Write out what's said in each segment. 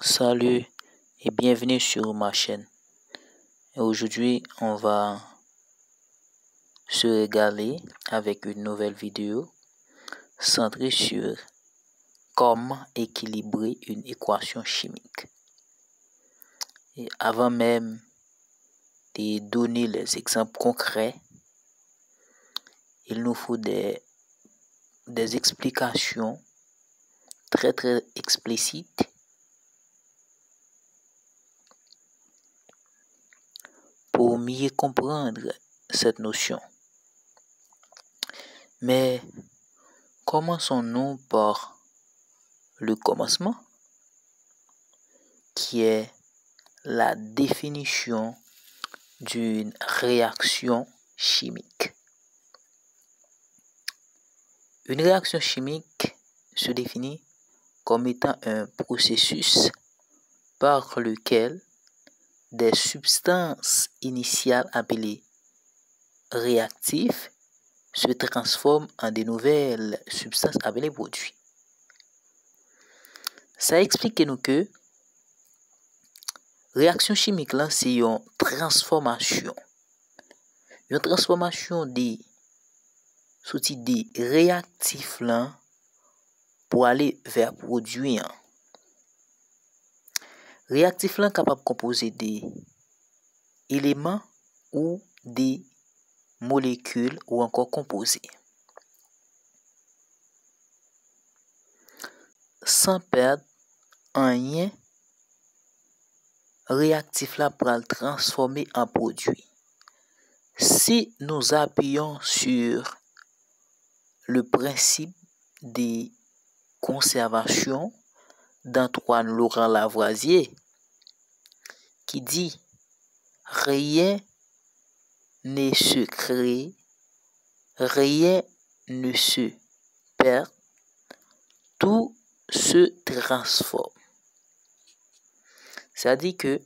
Salut et bienvenue sur ma chaîne. Et aujourd'hui, on va se régaler avec une nouvelle vidéo centrée sur comment équilibrer une équation chimique. Et avant même de donner les exemples concrets, il nous faut des explications très explicites pour mieux comprendre cette notion. Mais commençons-nous par le commencement, qui est la définition d'une réaction chimique. Une réaction chimique se définit comme étant un processus par lequel des substances initiales appelées réactifs se transforment en de nouvelles substances appelées produits. Ça explique nous que réaction chimique là, c'est une transformation. Une transformation des réactifs là pour aller vers produit. Réactifs là capable de composer des éléments ou des molécules ou encore composés. Sans perdre rien, réactif là pour le transformer en produit. Si nous appuyons sur le principe de conservation d'Antoine Laurent Lavoisier, qui dit rien ne se crée, rien ne se perd, tout se transforme. C'est-à-dire que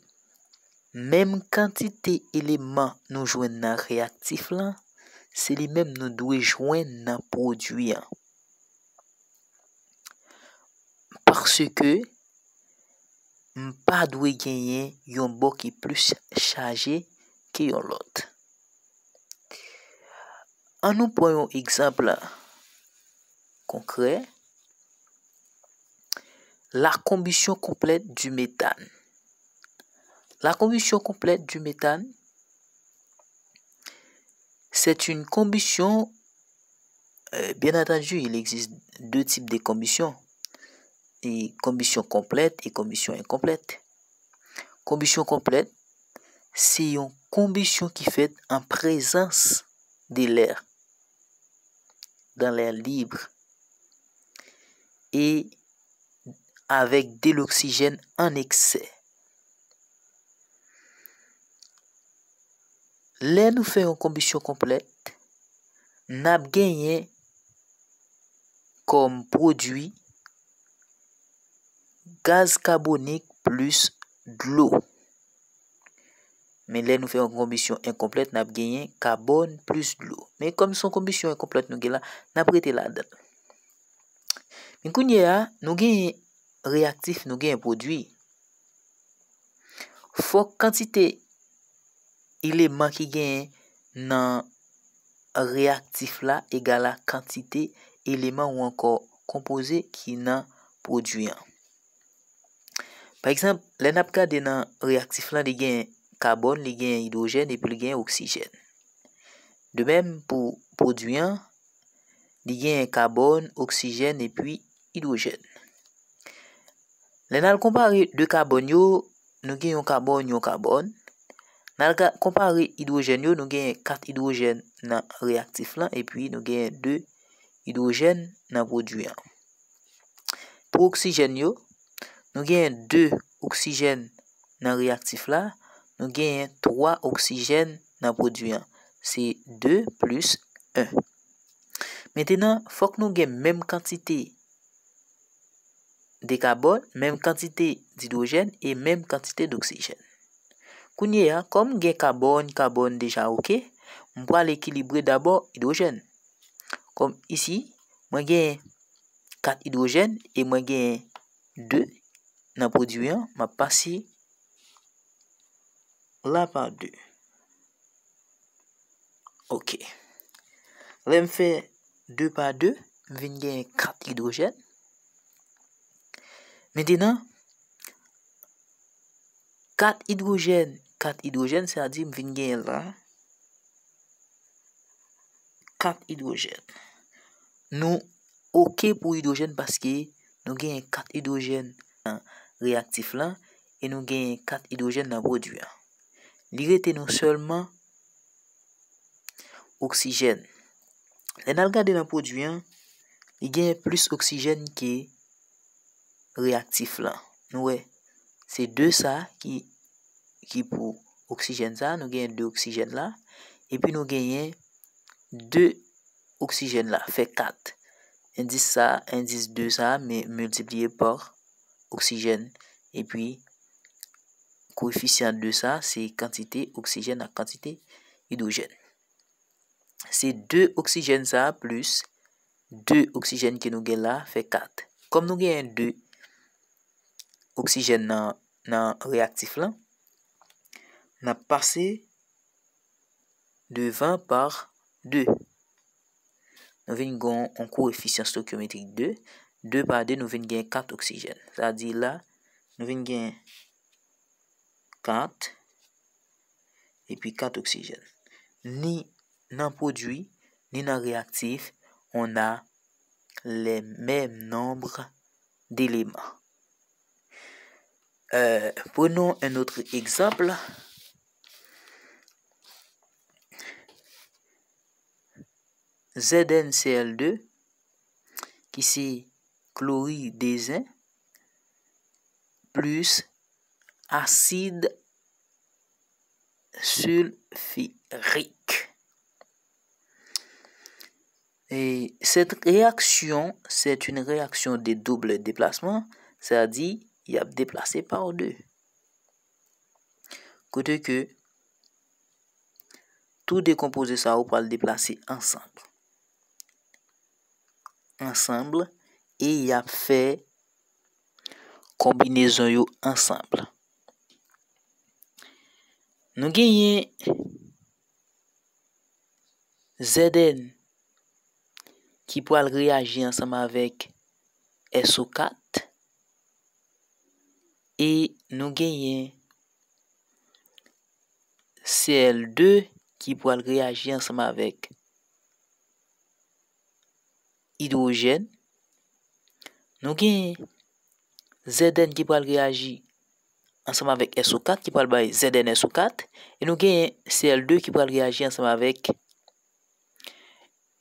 même quantité éléments nous joignent dans réactif là, c'est les mêmes nous devons joindre dans produit. Parce que pas doit gagner un bon qui est plus chargé que l'autre. En nous prenons un exemple concret, la combustion complète du méthane. La combustion complète du méthane, c'est une combustion, bien entendu, il existe deux types de combustion, et combustion complète et combustion incomplète. Combustion complète, c'est une combustion qui fait en présence de l'air, dans l'air libre, et avec de l'oxygène en excès. Là, nous faisons une combustion complète, nous avons gagné comme produit gaz carbonique plus de l'eau. Mais là, nous faisons une combustion incomplète, nous avons gagné carbone plus de l'eau. Mais comme son combustion incomplète, nous avons prêté là-dedans. Mais quand nous avons réactif, nous avons produit. Faut quantité éléments qui gagne dans réactif là égale à quantité éléments ou encore composés qui dans produit. Par exemple, les napkades dans réactif là, il gagne carbone, il gagne hydrogène et puis il gagne oxygène. De même pour produit, il gagne carbone, oxygène et puis hydrogène. Les comparer deux carbone yo, nous gagnons carbone. Dans comparer hydrogène yo, nous gagnons 4 hydrogènes dans réactif là et puis nous gagnons 2 hydrogènes dans produit. Pour oxygène yo, nous gagnons 2 oxygènes dans réactif là, nous gagnons 3 oxygènes dans produit. C'est 2 plus 1. Maintenant, il faut que nous gagnons même quantité de carbone, même quantité d'hydrogène et même quantité d'oxygène. Comme gain carbone déjà ok, on va l'équilibrer d'abord hydrogène. Comme ici, moi gain 4 hydrogènes et moi gain 2 dans le produit, je passe là par 2. Ok. Là, je fais 2 par 2, je viens gagner 4 hydrogènes. Maintenant, 4 hydrogènes, c'est-à-dire que je viens gagner là 4 hydrogènes. Nous, ok pour hydrogène parce que nous gagnons 4 hydrogènes dans réactif là et nous gagnons 4 hydrogènes dans le produit. Il reste nous seulement oxygène. Et nous regardons dans le produit, il y a plus oxygène que réactif là. Ouais, c'est 2 ça qui pour oxygène ça, nous gagnons 2 oxygènes là et puis nous gagnons 2 oxygènes là, fait 4. Indice ça, indice 2 ça, mais multiplié par oxygène. Et puis, coefficient de ça, c'est quantité oxygène à quantité hydrogène. C'est 2 oxygènes ça, plus 2 oxygènes que nous avons là, fait 4. Comme nous avons 2 oxygènes dans le réactif là, on a passé de 20 par 2. Nous avons un coefficient stoichiométrique 2. 2 par 2, nous avons gagner 4 oxygènes. C'est-à-dire là, nous avons gagner 4 et puis 4 oxygènes. Ni dans le produit, ni dans le réactif, on a les mêmes nombres d'éléments. Prenons un autre exemple. ZnCl2, qui c'est chlorure de zinc, plus acide sulfurique. Et cette réaction, c'est une réaction de double déplacement, c'est-à-dire il y a déplacé par 2. Côté que tout décomposé ça, on peut le déplacer ensemble. Et il y a fait combinaison yo ensemble. Nous gagnons Zn qui peut réagir ensemble avec SO4 et nous gagnons Cl2 qui peut réagir ensemble avec hydrogène. Nous gagnons Zn qui peut réagir ensemble avec SO4 qui peut aller ZnSO4 et nous gagnons Cl2 qui peut réagir ensemble avec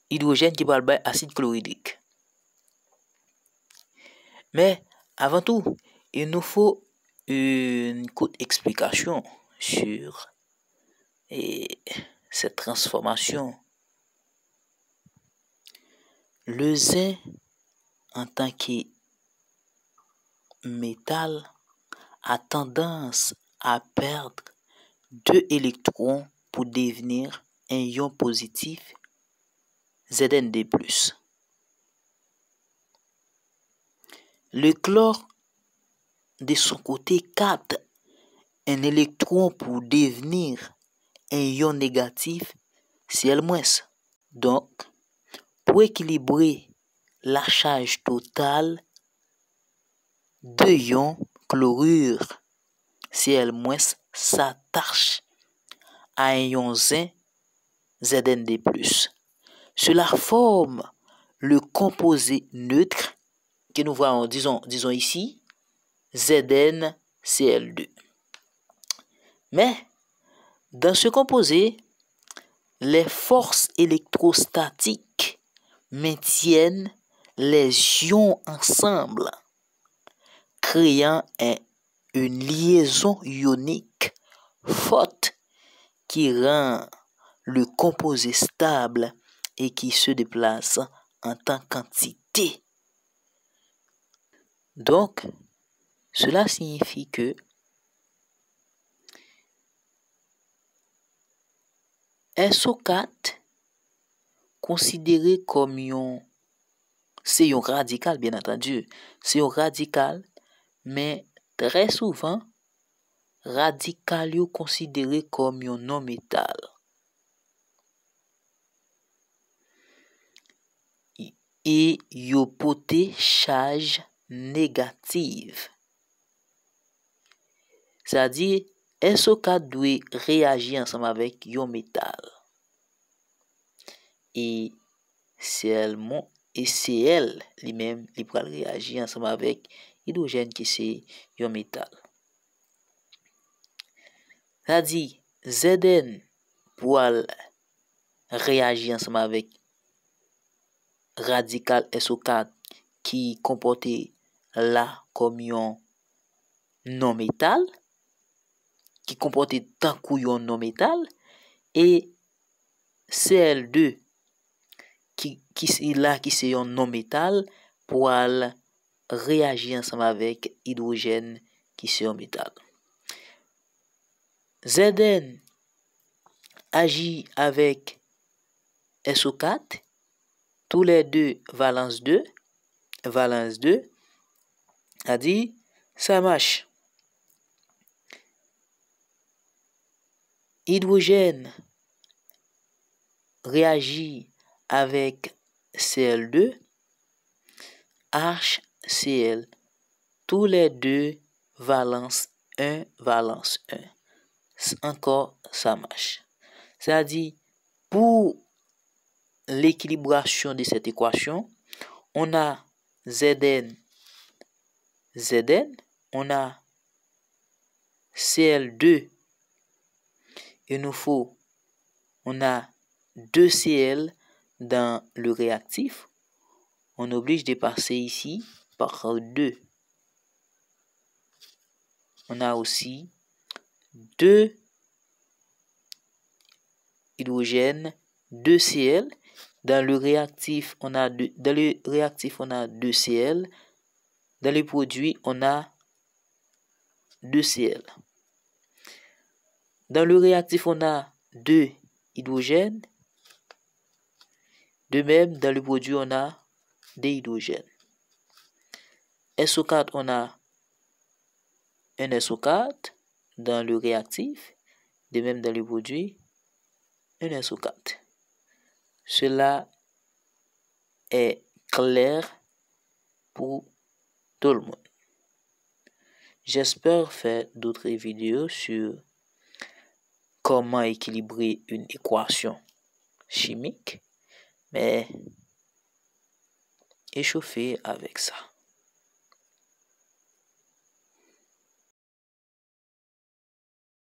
hydrogène qui peut aller acide chlorhydrique. Mais avant tout, il nous faut une courte explication sur cette transformation. Le zinc en tant que métal a tendance à perdre 2 électrons pour devenir un ion positif Znd+. Le chlore, de son côté, capte un électron pour devenir un ion négatif Cl-. Donc, pour équilibrer la charge totale, 2 ions chlorure Cl- s'attachent à un ion zinc Znd+. Cela forme le composé neutre que nous voyons, disons ici, ZnCl2. Mais, dans ce composé, les forces électrostatiques maintiennent les ions ensemble, créant une liaison ionique forte qui rend le composé stable et qui se déplace en tant qu'entité. Donc, cela signifie que SO4, considéré comme c'est un radical, bien entendu, c'est un radical, mais très souvent, radical yo considéré comme un non-métal. Et yo pote charge négative. C'est-à-dire, SO4 doit réagir ensemble avec un métal. Et c'est elle lui-même qui va réagir ensemble avec l'hydrogène qui c'est un métal. C'est-à-dire, Zn pour réagir ensemble avec radical SO4 qui comportait là comme un non-métal, qui comportait tant qu'un non-métal, et Cl2 qui est là qui c'est un non-métal pour réagir ensemble avec hydrogène qui c'est un métal. Zn agit avec SO4, tous les deux valence 2, c'est-à-dire ça marche. Hydrogène réagit avec Cl2, HCl, tous les deux valence 1. Encore ça marche. C'est-à-dire, pour l'équilibration de cette équation, on a Zn, on a Cl2, on a 2Cl dans le réactif. On oblige de passer ici par 2. On a aussi 2 hydrogène, 2Cl. Dans le réactif, on a 2Cl. Dans le produit, on a 2Cl. Dans le réactif, on a 2 hydrogènes. De même, dans le produit, on a des hydrogènes. SO4, on a un SO4 dans le réactif. De même, dans le produit, un SO4. Cela est clair pour tout le monde. J'espère faire d'autres vidéos sur comment équilibrer une équation chimique, mais échauffer avec ça.